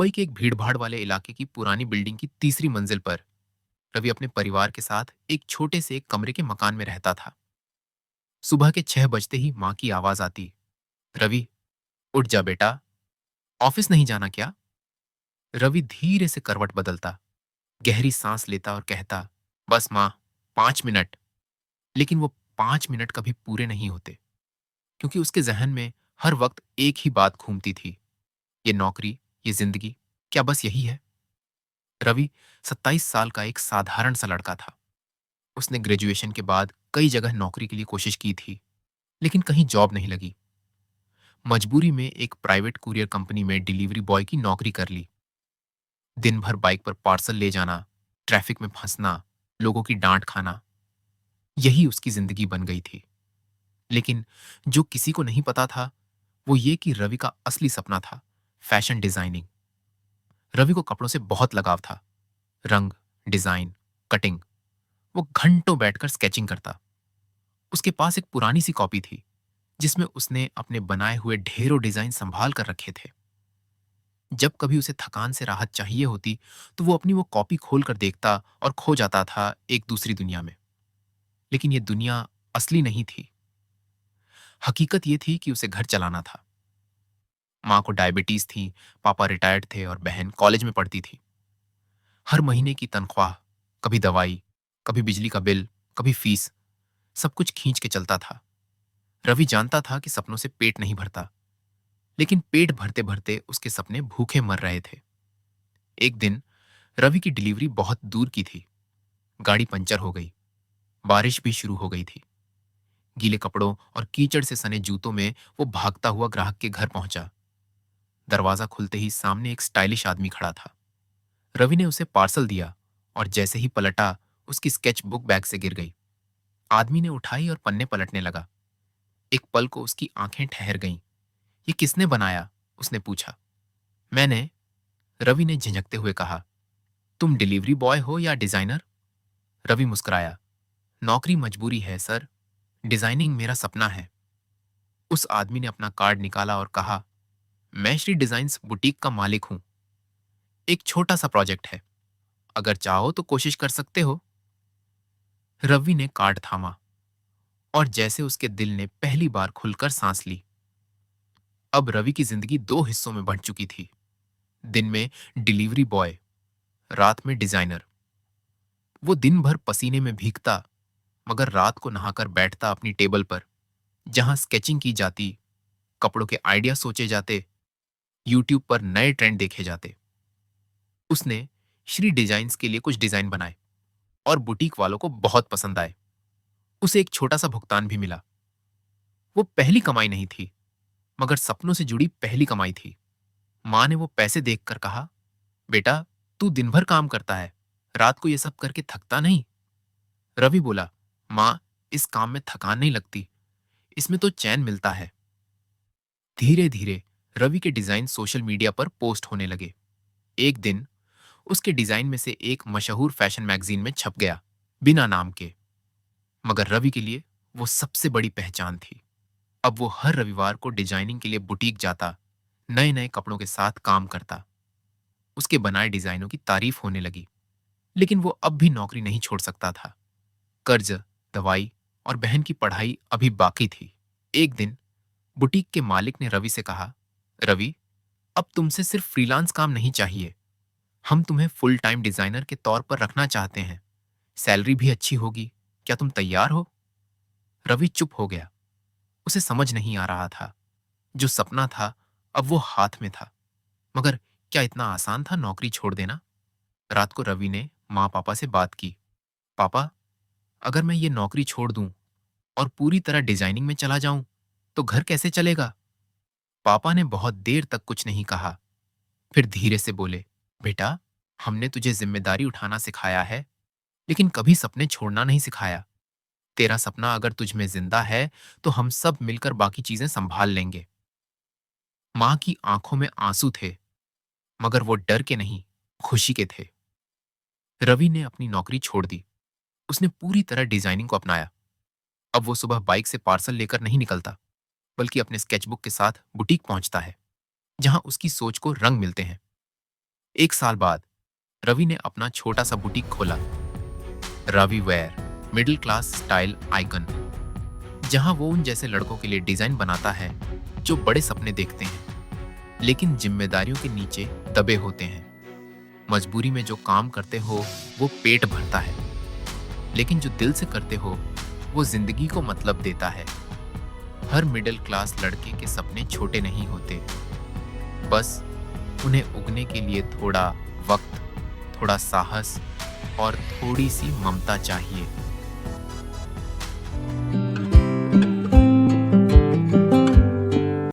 मुंबई के एक भीड़भाड़ वाले इलाके की पुरानी बिल्डिंग की तीसरी मंजिल पर रवि अपने परिवार के साथ एक छोटे से एक कमरे के मकान में रहता था। सुबह के 6 बजते ही माँ की आवाज आती, रवि, उठ जा बेटा, ऑफिस नहीं जाना क्या? रवि धीरे से करवट बदलता, गहरी सांस लेता और कहता, बस माँ, 5 मिनट। लेकिन वो 5 मिनट कभी पूरे नहीं होते, क्योंकि उसके जहन में हर वक्त एक ही बात घूमती थी, ये नौकरी, ये जिंदगी, क्या बस यही है? रवि 27 साल का एक साधारण सा लड़का था। उसने ग्रेजुएशन के बाद कई जगह नौकरी के लिए कोशिश की थी, लेकिन कहीं जॉब नहीं लगी। मजबूरी में एक प्राइवेट कुरियर कंपनी में डिलीवरी बॉय की नौकरी कर ली। दिन भर बाइक पर पार्सल ले जाना, ट्रैफिक में फंसना, लोगों की डांट खाना, यही उसकी जिंदगी बन गई थी। लेकिन जो किसी को नहीं पता था, वो ये कि रवि का असली सपना था फैशन डिजाइनिंग। रवि को कपड़ों से बहुत लगाव था। रंग, डिजाइन, कटिंग, वो घंटों बैठकर स्केचिंग करता। उसके पास एक पुरानी सी कॉपी थी, जिसमें उसने अपने बनाए हुए ढेरों डिजाइन संभाल कर रखे थे। जब कभी उसे थकान से राहत चाहिए होती, तो वो अपनी वो कॉपी खोल कर देखता और खो जाता था एक दूसरी दुनिया में। लेकिन ये दुनिया असली नहीं थी। हकीकत ये थी कि उसे घर चलाना था। माँ को डायबिटीज थी, पापा रिटायर्ड थे और बहन कॉलेज में पढ़ती थी। हर महीने की तनख्वाह, कभी दवाई, कभी बिजली का बिल, कभी फीस, सब कुछ खींच के चलता था। रवि जानता था कि सपनों से पेट नहीं भरता, लेकिन पेट भरते भरते उसके सपने भूखे मर रहे थे। एक दिन रवि की डिलीवरी बहुत दूर की थी। गाड़ी पंचर हो गई। बारिश भी शुरू हो गई थी। गीले कपड़ों और कीचड़ से सने जूतों में वो भागता हुआ ग्राहक के घर पहुंचा। दरवाजा खुलते ही सामने एक स्टाइलिश आदमी खड़ा था। रवि ने उसे पार्सल दिया और जैसे ही पलटा, उसकी स्केच बुक बैग से गिर गई। आदमी ने उठाई और पन्ने पलटने लगा। एक पल को उसकी आंखें ठहर गईं। ये किसने बनाया? उसने पूछा। मैंने, रवि ने झिझकते हुए कहा। तुम डिलीवरी बॉय हो या डिजाइनर? रवि मुस्कुराया। नौकरी मजबूरी है सर, डिजाइनिंग मेरा सपना है। उस आदमी ने अपना कार्ड निकाला और कहा, मैं श्री डिजाइन्स बुटीक का मालिक हूं। एक छोटा सा प्रोजेक्ट है, अगर चाहो तो कोशिश कर सकते हो। रवि ने कार्ड थामा और जैसे उसके दिल ने पहली बार खुलकर सांस ली। अब रवि की जिंदगी दो हिस्सों में बंट चुकी थी। दिन में डिलीवरी बॉय, रात में डिजाइनर। वो दिन भर पसीने में भीगता, मगर रात को नहाकर बैठता अपनी टेबल पर, जहां स्केचिंग की जाती, कपड़ों के आइडिया सोचे जाते, यूट्यूब पर नए ट्रेंड देखे जाते। उसने श्री डिजाइन्स के लिए कुछ डिजाइन बनाए और बुटीक वालों को बहुत पसंद आए। उसे एक छोटा सा भुगतान भी मिला। वो पहली कमाई नहीं थी, मगर सपनों से जुड़ी पहली कमाई थी। माँ ने वो पैसे देखकर कहा, बेटा, तू दिन भर काम करता है, रात को ये सब करके थकता नहीं? रवि बोला, माँ, इस काम में थकान नहीं लगती, इसमें तो चैन मिलता है। धीरे धीरे रवि के डिजाइन सोशल मीडिया पर पोस्ट होने लगे। एक दिन उसके डिजाइन में से एक मशहूर फैशन मैगजीन में छप गया, बिना नाम के। मगर रवि के लिए वो सबसे बड़ी पहचान थी। अब वो हर रविवार को डिजाइनिंग के लिए बुटीक जाता, नए नए कपड़ों के साथ काम करता। उसके बनाए डिजाइनों की तारीफ होने लगी। लेकिन वो अब भी नौकरी नहीं छोड़ सकता था। कर्ज, दवाई और बहन की पढ़ाई अभी बाकी थी। एक दिन बुटीक के मालिक ने रवि से कहा, रवि, अब तुमसे सिर्फ फ्रीलांस काम नहीं चाहिए, हम तुम्हें फुल टाइम डिजाइनर के तौर पर रखना चाहते हैं। सैलरी भी अच्छी होगी, क्या तुम तैयार हो? रवि चुप हो गया। उसे समझ नहीं आ रहा था। जो सपना था, अब वो हाथ में था। मगर क्या इतना आसान था नौकरी छोड़ देना? रात को रवि ने माँ पापा से बात की। पापा, अगर मैं ये नौकरी छोड़ दूं और पूरी तरह डिजाइनिंग में चला जाऊं, तो घर कैसे चलेगा? पापा ने बहुत देर तक कुछ नहीं कहा। फिर धीरे से बोले, बेटा, हमने तुझे जिम्मेदारी उठाना सिखाया है, लेकिन कभी सपने छोड़ना नहीं सिखाया। तेरा सपना अगर तुझ में जिंदा है, तो हम सब मिलकर बाकी चीजें संभाल लेंगे। माँ की आंखों में आंसू थे, मगर वो डर के नहीं, खुशी के थे। रवि ने अपनी नौकरी छोड़ दी। उसने पूरी तरह डिजाइनिंग को अपनाया। अब वो सुबह बाइक से पार्सल लेकर नहीं निकलता, बल्कि अपने स्केचबुक के साथ बुटीक पहुंचता है, जहां उसकी सोच को रंग मिलते हैं। एक साल बाद रवि ने अपना छोटा सा बुटीक खोला, Ravi wear, middle class style icon, जहां वो उन जैसे लड़कों के लिए डिजाइन बनाता है जो बड़े सपने देखते हैं लेकिन जिम्मेदारियों के नीचे दबे होते हैं। मजबूरी में जो काम करते हो वो पेट भरता है, लेकिन जो दिल से करते हो वो जिंदगी को मतलब देता है। हर मिडिल क्लास लड़के के सपने छोटे नहीं होते, बस उन्हें उगने के लिए थोड़ा वक्त, थोड़ा साहस और थोड़ी सी ममता चाहिए।